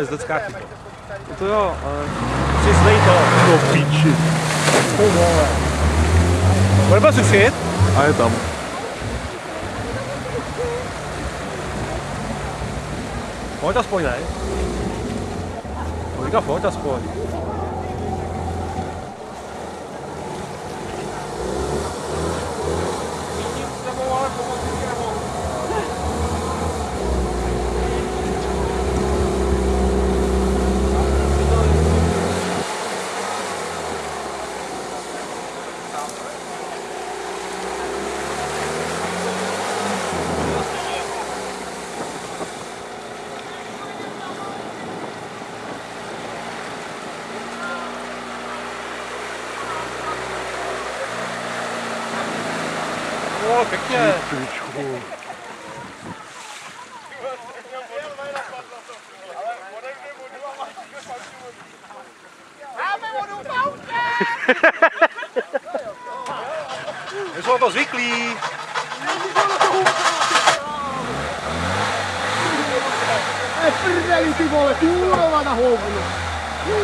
jezdecká chyba. To jo, ale přiznej to. Do píči. Bude sušit? A je tam. Pojď aspoň, ne? Pojď aspoň. O, pěkně. My jsme na to zvyklí. Prdeli ty vole, kurva na hovno.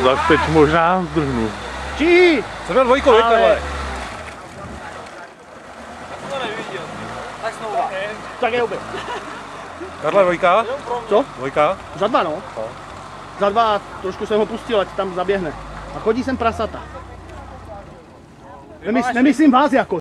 Tak teď možná zdrhnu. Či? Jsem měl dvojkou, ale... Tak je obě. Karle, dvojka? Co? Dvojka? Za dva, no. Za dva, trošku jsem ho pustil, ať tam zaběhne. A chodí sem prasata. Nemyslím vás jako.